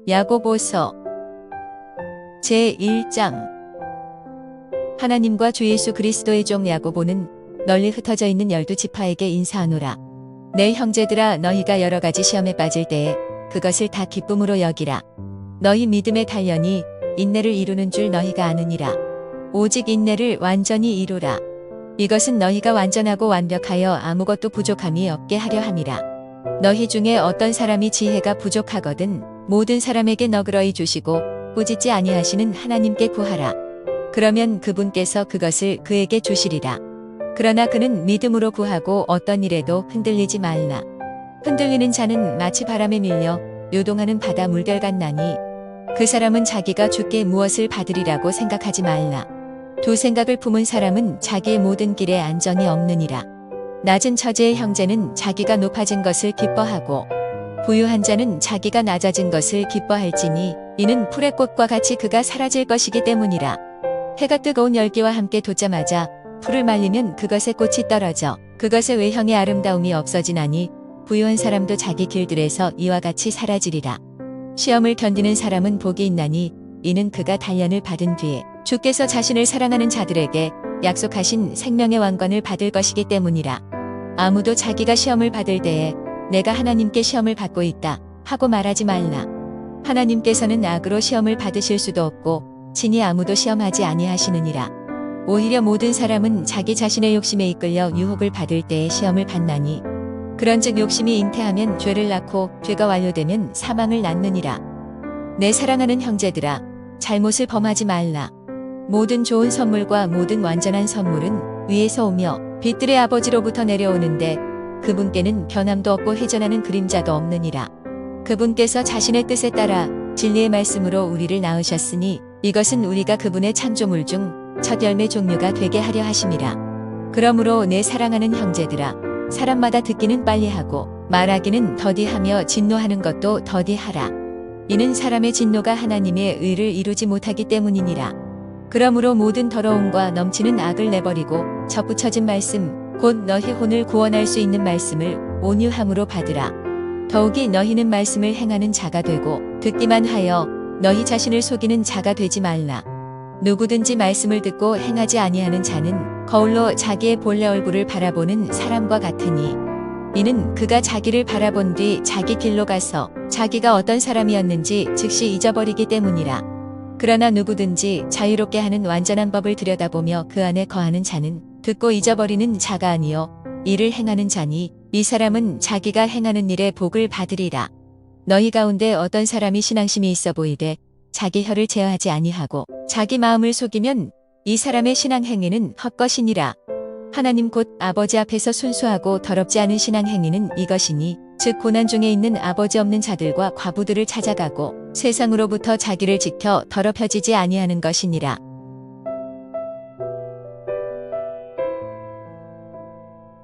야고보서 제1장. 하나님과 주 예수 그리스도의 종 야고보는 널리 흩어져 있는 12지파에게 인사하노라. 내 형제들아, 너희가 여러 가지 시험에 빠질 때에 그것을 다 기쁨으로 여기라. 너희 믿음의 단련이 인내를 이루는 줄 너희가 아느니라. 오직 인내를 완전히 이루라. 이것은 너희가 완전하고 완벽하여 아무것도 부족함이 없게 하려 함이라. 너희 중에 어떤 사람이 지혜가 부족하거든 모든 사람에게 너그러이 주시고 꾸짖지 아니하시는 하나님께 구하라. 그러면 그분께서 그것을 그에게 주시리라. 그러나 그는 믿음으로 구하고 어떤 일에도 흔들리지 말라. 흔들리는 자는 마치 바람에 밀려 요동하는 바다 물결 같나니 그 사람은 자기가 주께 무엇을 받으리라고 생각하지 말라. 두 생각을 품은 사람은 자기의 모든 길에 안전이 없느니라. 낮은 처지의 형제는 자기가 높아진 것을 기뻐하고 부유한 자는 자기가 낮아진 것을 기뻐할지니 이는 풀의 꽃과 같이 그가 사라질 것이기 때문이라. 해가 뜨거운 열기와 함께 돋자마자 풀을 말리면 그것의 꽃이 떨어져 그것의 외형의 아름다움이 없어지나니 부유한 사람도 자기 길들에서 이와 같이 사라지리라. 시험을 견디는 사람은 복이 있나니 이는 그가 단련을 받은 뒤에 주께서 자신을 사랑하는 자들에게 약속하신 생명의 왕관을 받을 것이기 때문이라. 아무도 자기가 시험을 받을 때에 내가 하나님께 시험을 받고 있다 하고 말하지 말라. 하나님께서는 악으로 시험을 받으실 수도 없고 친히 아무도 시험하지 아니하시느니라. 오히려 모든 사람은 자기 자신의 욕심에 이끌려 유혹을 받을 때에 시험을 받나니 그런즉 욕심이 잉태하면 죄를 낳고 죄가 완료되면 사망을 낳느니라. 내 사랑하는 형제들아, 잘못을 범하지 말라. 모든 좋은 선물과 모든 완전한 선물은 위에서 오며 빛들의 아버지로부터 내려오는데 그분께는 변함도 없고 회전하는 그림자도 없느니라. 그분께서 자신의 뜻에 따라 진리의 말씀으로 우리를 낳으셨으니 이것은 우리가 그분의 창조물 중 첫 열매 종류가 되게 하려 하심이라. 그러므로 내 사랑하는 형제들아, 사람마다 듣기는 빨리 하고 말하기는 더디하며 진노하는 것도 더디하라. 이는 사람의 진노가 하나님의 의를 이루지 못하기 때문이니라. 그러므로 모든 더러움과 넘치는 악을 내버리고 접붙여진 말씀 곧 너희 혼을 구원할 수 있는 말씀을 온유함으로 받으라. 더욱이 너희는 말씀을 행하는 자가 되고 듣기만 하여 너희 자신을 속이는 자가 되지 말라. 누구든지 말씀을 듣고 행하지 아니하는 자는 거울로 자기의 본래 얼굴을 바라보는 사람과 같으니 이는 그가 자기를 바라본 뒤 자기 길로 가서 자기가 어떤 사람이었는지 즉시 잊어버리기 때문이라. 그러나 누구든지 자유롭게 하는 완전한 법을 들여다보며 그 안에 거하는 자는 듣고 잊어버리는 자가 아니요 이를 행하는 자니 이 사람은 자기가 행하는 일에 복을 받으리라. 너희 가운데 어떤 사람이 신앙심이 있어 보이되 자기 혀를 제어하지 아니하고 자기 마음을 속이면 이 사람의 신앙 행위는 헛것이니라. 하나님 곧 아버지 앞에서 순수하고 더럽지 않은 신앙 행위는 이것이니 즉 고난 중에 있는 아버지 없는 자들과 과부들을 찾아가고 세상으로부터 자기를 지켜 더럽혀지지 아니하는 것이니라.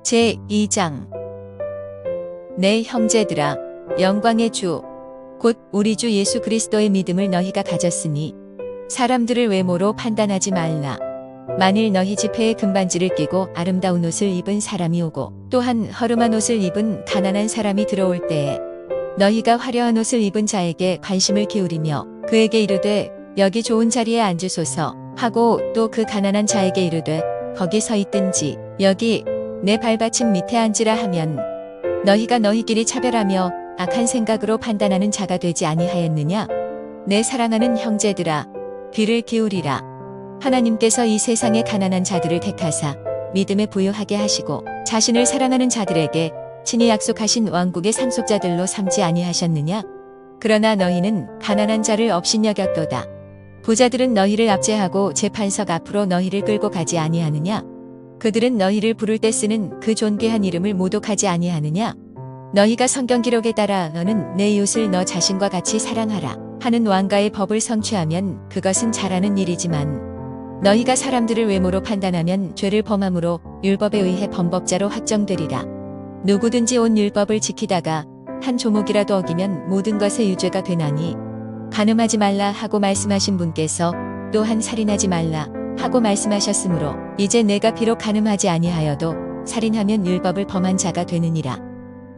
제2장. 내 형제들아, 영광의 주 곧 우리 주 예수 그리스도의 믿음을 너희가 가졌으니 사람들을 외모로 판단하지 말라. 만일 너희 지폐에 금반지를 끼고 아름다운 옷을 입은 사람이 오고 또한 허름한 옷을 입은 가난한 사람이 들어올 때에 너희가 화려한 옷을 입은 자에게 관심을 기울이며 그에게 이르되 여기 좋은 자리에 앉으소서 하고 또 그 가난한 자에게 이르되 거기 서 있든지 여기 내 발받침 밑에 앉으라 하면 너희가 너희끼리 차별하며 악한 생각으로 판단하는 자가 되지 아니하였느냐? 내 사랑하는 형제들아, 귀를 기울이라. 하나님께서 이 세상의 가난한 자들을 택하사 믿음에 부유하게 하시고 자신을 사랑하는 자들에게 친히 약속하신 왕국의 상속자들로 삼지 아니하셨느냐? 그러나 너희는 가난한 자를 업신여겼도다. 부자들은 너희를 압제하고 재판석 앞으로 너희를 끌고 가지 아니하느냐? 그들은 너희를 부를 때 쓰는 그 존귀한 이름을 모독하지 아니하느냐? 너희가 성경 기록에 따라 너는 내 이웃을 너 자신과 같이 사랑하라 하는 왕가의 법을 성취하면 그것은 잘하는 일이지만 너희가 사람들을 외모로 판단하면 죄를 범함으로 율법에 의해 범법자로 확정되리라. 누구든지 온 율법을 지키다가 한 조목이라도 어기면 모든 것의 유죄가 되나니 간음하지 말라 하고 말씀하신 분께서 또한 살인하지 말라 하고 말씀하셨으므로 이제 내가 비록 간음하지 아니하여도 살인하면 율법을 범한 자가 되느니라.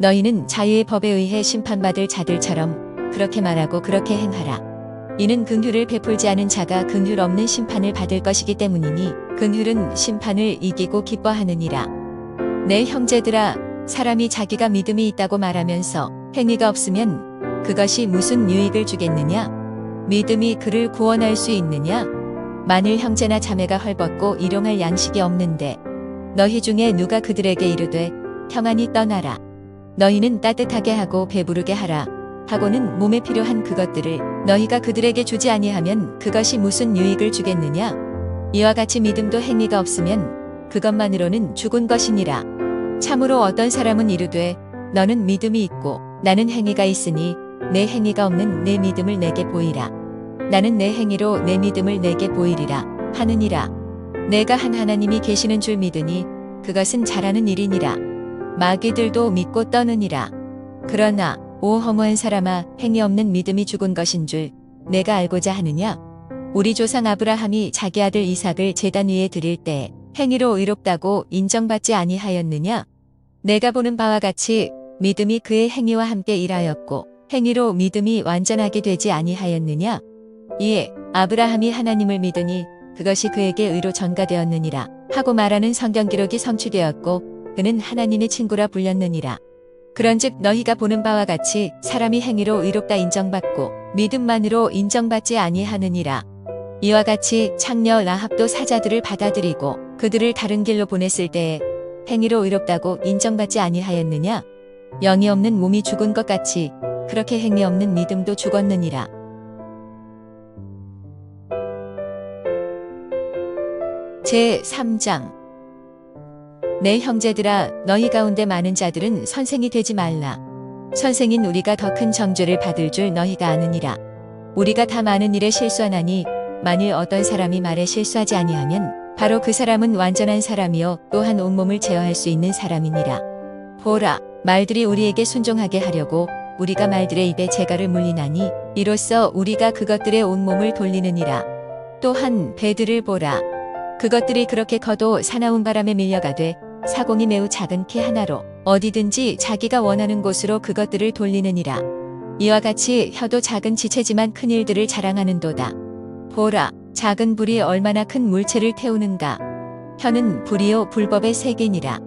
너희는 자유의 법에 의해 심판받을 자들처럼 그렇게 말하고 그렇게 행하라. 이는 긍휼을 베풀지 않은 자가 긍휼 없는 심판을 받을 것이기 때문이니 긍휼은 심판을 이기고 기뻐하느니라. 내 형제들아, 사람이 자기가 믿음이 있다고 말하면서 행위가 없으면 그것이 무슨 유익을 주겠느냐? 믿음이 그를 구원할 수 있느냐? 만일 형제나 자매가 헐벗고 일용할 양식이 없는데 너희 중에 누가 그들에게 이르되 평안히 떠나라. 너희는 따뜻하게 하고 배부르게 하라. 하고는 몸에 필요한 그것들을 너희가 그들에게 주지 아니하면 그것이 무슨 유익을 주겠느냐? 이와 같이 믿음도 행위가 없으면 그것만으로는 죽은 것이니라. 참으로 어떤 사람은 이르되 너는 믿음이 있고 나는 행위가 있으니 내 행위가 없는 내 믿음을 내게 보이라. 나는 내 행위로 내 믿음을 내게 보이리라 하느니라. 내가 한 하나님이 계시는 줄 믿으니 그것은 잘하는 일이니라. 마귀들도 믿고 떠느니라. 그러나 오 허무한 사람아, 행위 없는 믿음이 죽은 것인 줄 내가 알고자 하느냐? 우리 조상 아브라함이 자기 아들 이삭을 제단 위에 드릴 때 행위로 의롭다고 인정받지 아니하였느냐? 내가 보는 바와 같이 믿음이 그의 행위와 함께 일하였고 행위로 믿음이 완전하게 되지 아니하였느냐? 이에 아브라함이 하나님을 믿으니 그것이 그에게 의로 전가되었느니라 하고 말하는 성경 기록이 성취되었고 그는 하나님의 친구라 불렸느니라. 그런즉 너희가 보는 바와 같이 사람이 행위로 의롭다 인정받고 믿음만으로 인정받지 아니하느니라. 이와 같이 창녀 라합도 사자들을 받아들이고 그들을 다른 길로 보냈을 때에 행위로 의롭다고 인정받지 아니하였느냐? 영이 없는 몸이 죽은 것 같이 그렇게 행위 없는 믿음도 죽었느니라. 제3장. 내 형제들아, 너희 가운데 많은 자들은 선생이 되지 말라. 선생인 우리가 더 큰 정죄를 받을 줄 너희가 아느니라. 우리가 다 많은 일에 실수하나니 만일 어떤 사람이 말에 실수하지 아니하면 바로 그 사람은 완전한 사람이요 또한 온몸을 제어할 수 있는 사람이니라. 보라, 말들이 우리에게 순종하게 하려고 우리가 말들의 입에 재갈을 물리나니 이로써 우리가 그것들의 온몸을 돌리느니라. 또한 배들을 보라. 그것들이 그렇게 커도 사나운 바람에 밀려가되 사공이 매우 작은 키 하나로 어디든지 자기가 원하는 곳으로 그것들을 돌리느니라. 이와 같이 혀도 작은 지체지만 큰 일들을 자랑하는도다. 보라, 작은 불이 얼마나 큰 물체를 태우는가. 혀는 불이요 불법의 세계니라.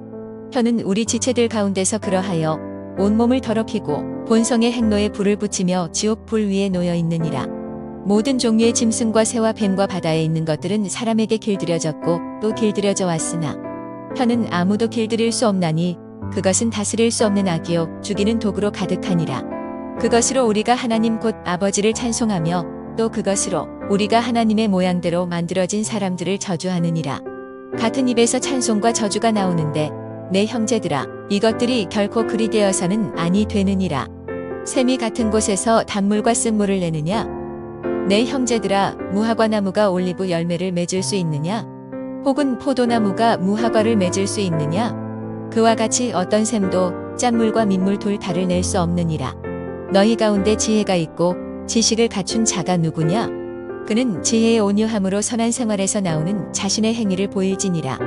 혀는 우리 지체들 가운데서 그러하여 온몸을 더럽히고 본성의 행로에 불을 붙이며 지옥 불 위에 놓여 있느니라. 모든 종류의 짐승과 새와 뱀과 바다에 있는 것들은 사람에게 길들여졌고 또 길들여져 왔으나 혀는 아무도 길들일 수 없나니 그것은 다스릴 수 없는 악이요 죽이는 독으로 가득하니라. 그것으로 우리가 하나님 곧 아버지를 찬송하며 또 그것으로 우리가 하나님의 모양대로 만들어진 사람들을 저주하느니라. 같은 입에서 찬송과 저주가 나오는데 내 형제들아, 이것들이 결코 그리 되어서는 아니 되느니라. 샘이 같은 곳에서 단물과 쓴물을 내느냐? 내 형제들아, 무화과 나무가 올리브 열매를 맺을 수 있느냐? 혹은 포도나무가 무화과를 맺을 수 있느냐? 그와 같이 어떤 샘도 짠물과 민물 둘 다를 낼 수 없느니라. 너희 가운데 지혜가 있고 지식을 갖춘 자가 누구냐? 그는 지혜의 온유함으로 선한 생활에서 나오는 자신의 행위를 보일지니라.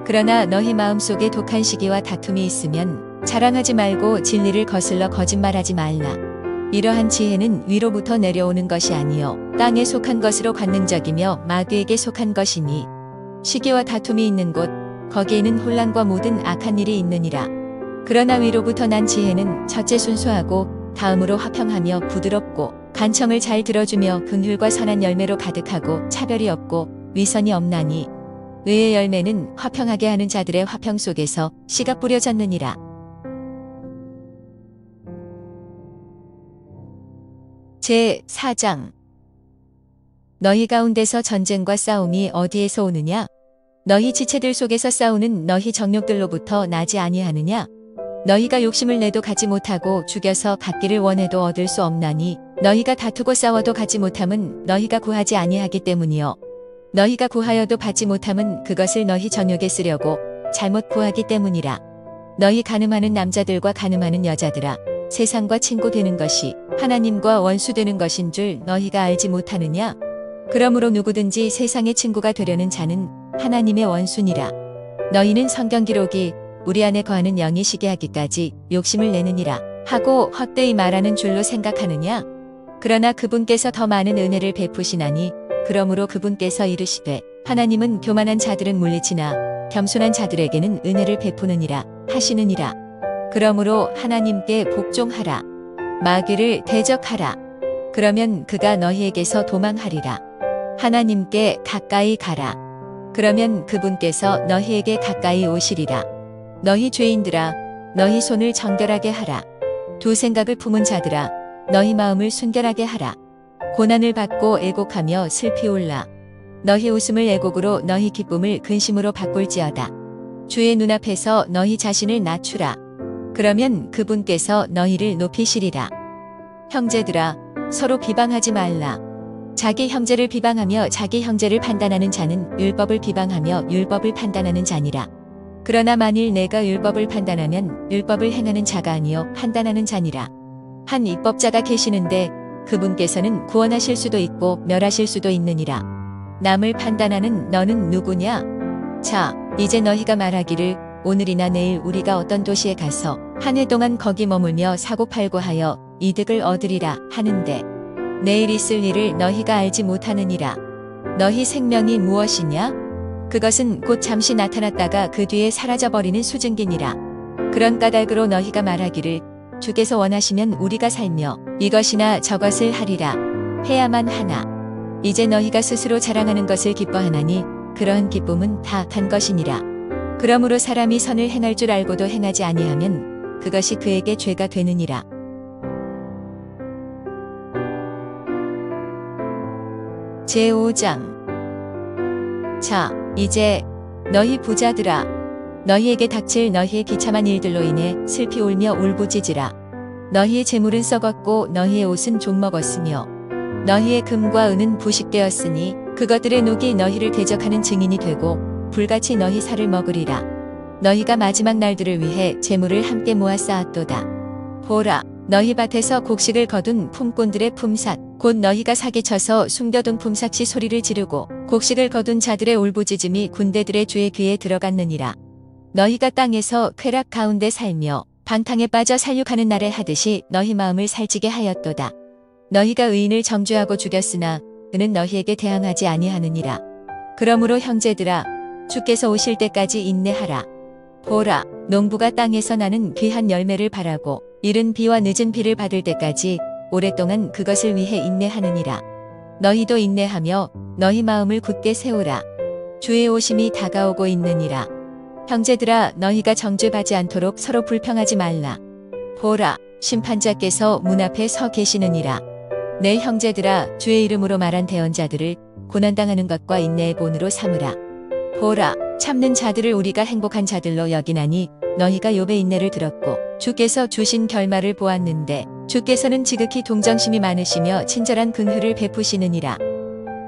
그러나 너희 마음속에 독한 시기와 다툼이 있으면 자랑하지 말고 진리를 거슬러 거짓말하지 말라. 이러한 지혜는 위로부터 내려오는 것이 아니요 땅에 속한 것으로 관능적이며 마귀에게 속한 것이니 시기와 다툼이 있는 곳 거기에는 혼란과 모든 악한 일이 있느니라. 그러나 위로부터 난 지혜는 첫째 순수하고 다음으로 화평하며 부드럽고 간청을 잘 들어주며 긍휼과 선한 열매로 가득하고 차별이 없고 위선이 없나니 의의 열매는 화평하게 하는 자들의 화평 속에서 씨가 뿌려졌느니라. 제4장. 너희 가운데서 전쟁과 싸움이 어디에서 오느냐? 너희 지체들 속에서 싸우는 너희 정욕들로부터 나지 아니하느냐? 너희가 욕심을 내도 가지 못하고 죽여서 갖기를 원해도 얻을 수 없나니 너희가 다투고 싸워도 가지 못함은 너희가 구하지 아니하기 때문이요 너희가 구하여도 받지 못함은 그것을 너희 전욕에 쓰려고 잘못 구하기 때문이라. 너희 간음하는 남자들과 간음하는 여자들아, 세상과 친구 되는 것이 하나님과 원수 되는 것인 줄 너희가 알지 못하느냐? 그러므로 누구든지 세상의 친구가 되려는 자는 하나님의 원수니라. 너희는 성경 기록이 우리 안에 거하는 영이 시기하기까지 욕심을 내느니라 하고 헛되이 말하는 줄로 생각하느냐? 그러나 그분께서 더 많은 은혜를 베푸시나니 그러므로 그분께서 이르시되 하나님은 교만한 자들은 물리치나 겸손한 자들에게는 은혜를 베푸느니라 하시느니라. 그러므로 하나님께 복종하라. 마귀를 대적하라. 그러면 그가 너희에게서 도망하리라. 하나님께 가까이 가라. 그러면 그분께서 너희에게 가까이 오시리라. 너희 죄인들아, 너희 손을 정결하게 하라. 두 생각을 품은 자들아, 너희 마음을 순결하게 하라. 고난을 받고 애곡하며 슬피 울라. 너희 웃음을 애곡으로 너희 기쁨을 근심으로 바꿀지어다. 주의 눈앞에서 너희 자신을 낮추라. 그러면 그분께서 너희를 높이시리라. 형제들아, 서로 비방하지 말라. 자기 형제를 비방하며 자기 형제를 판단하는 자는 율법을 비방하며 율법을 판단하는 자니라. 그러나 만일 내가 율법을 판단하면 율법을 행하는 자가 아니요 판단하는 자니라. 한 입법자가 계시는데 그분께서는 구원하실 수도 있고 멸하실 수도 있느니라. 남을 판단하는 너는 누구냐? 자, 이제 너희가 말하기를 오늘이나 내일 우리가 어떤 도시에 가서 한 해 동안 거기 머물며 사고팔고 하여 이득을 얻으리라 하는데 내일 있을 일을 너희가 알지 못하느니라. 너희 생명이 무엇이냐? 그것은 곧 잠시 나타났다가 그 뒤에 사라져버리는 수증기니라. 그런 까닭으로 너희가 말하기를 주께서 원하시면 우리가 살며 이것이나 저것을 하리라 해야만 하나. 이제 너희가 스스로 자랑하는 것을 기뻐하나니 그러한 기쁨은 다 간 것이니라. 그러므로 사람이 선을 행할 줄 알고도 행하지 아니하면 그것이 그에게 죄가 되느니라. 제5장. 자, 이제 너희 부자들아, 너희에게 닥칠 너희의 비참한 일들로 인해 슬피 울며 울부짖으라. 너희의 재물은 썩었고 너희의 옷은 좀먹었으며 너희의 금과 은은 부식되었으니 그것들의 녹이 너희를 대적하는 증인이 되고 불같이 너희 살을 먹으리라. 너희가 마지막 날들을 위해 재물을 함께 모아 쌓았도다. 보라, 너희 밭에서 곡식을 거둔 품꾼들의 품삯 곧 너희가 사기쳐서 숨겨둔 품삯이 소리를 지르고 곡식을 거둔 자들의 울부짖음이 군대들의 주의 귀에 들어갔느니라. 너희가 땅에서 쾌락 가운데 살며 방탕에 빠져 살육하는 날에 하듯이 너희 마음을 살찌게 하였도다. 너희가 의인을 정죄하고 죽였으나 그는 너희에게 대항하지 아니하느니라. 그러므로 형제들아, 주께서 오실 때까지 인내하라. 보라, 농부가 땅에서 나는 귀한 열매를 바라고 이른 비와 늦은 비를 받을 때까지 오랫동안 그것을 위해 인내하느니라. 너희도 인내하며 너희 마음을 굳게 세우라. 주의 오심이 다가오고 있느니라. 형제들아, 너희가 정죄받지 않도록 서로 불평하지 말라. 보라, 심판자께서 문 앞에 서 계시느니라. 내 형제들아, 주의 이름으로 말한 대언자들을 고난당하는 것과 인내의 본으로 삼으라. 보라, 참는 자들을 우리가 행복한 자들로 여기나니 너희가 욥의 인내를 들었고 주께서 주신 결말을 보았는데 주께서는 지극히 동정심이 많으시며 친절한 긍휼을 베푸시느니라.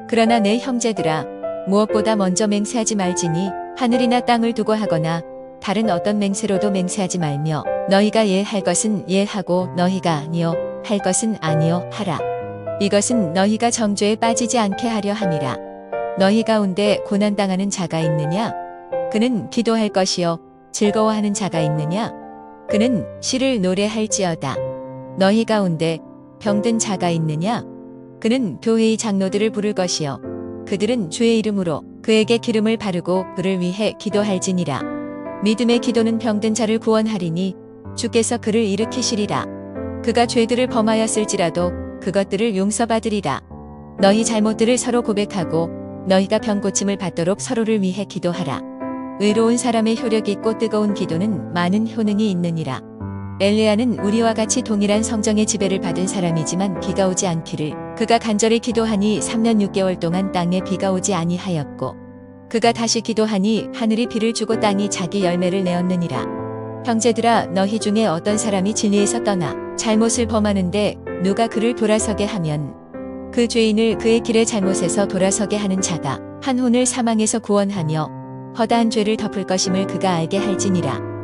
그러나 내 형제들아, 무엇보다 먼저 맹세하지 말지니 하늘이나 땅을 두고 하거나 다른 어떤 맹세로도 맹세하지 말며 너희가 예할 것은 예하고 너희가 아니요 할 것은 아니요 하라. 이것은 너희가 정죄에 빠지지 않게 하려 함이라. 너희 가운데 고난당하는 자가 있느냐? 그는 기도할 것이요 즐거워하는 자가 있느냐? 그는 시를 노래할지어다. 너희 가운데 병든 자가 있느냐? 그는 교회의 장로들을 부를 것이요 그들은 주의 이름으로 그에게 기름을 바르고 그를 위해 기도할지니라. 믿음의 기도는 병든 자를 구원하리니 주께서 그를 일으키시리라. 그가 죄들을 범하였을지라도 그것들을 용서받으리라. 너희 잘못들을 서로 고백하고 너희가 병 고침을 받도록 서로를 위해 기도하라. 의로운 사람의 효력 있고 뜨거운 기도는 많은 효능이 있느니라. 엘리야는 우리와 같이 동일한 성정의 지배를 받은 사람이지만 비가 오지 않기를 그가 간절히 기도하니 3년 6개월 동안 땅에 비가 오지 아니하였고 그가 다시 기도하니 하늘이 비를 주고 땅이 자기 열매를 내었느니라. 형제들아, 너희 중에 어떤 사람이 진리에서 떠나 잘못을 범하는데 누가 그를 돌아서게 하면 그 죄인을 그의 길의 잘못에서 돌아서게 하는 자가 한 혼을 사망에서 구원하며 허다한 죄를 덮을 것임을 그가 알게 할지니라.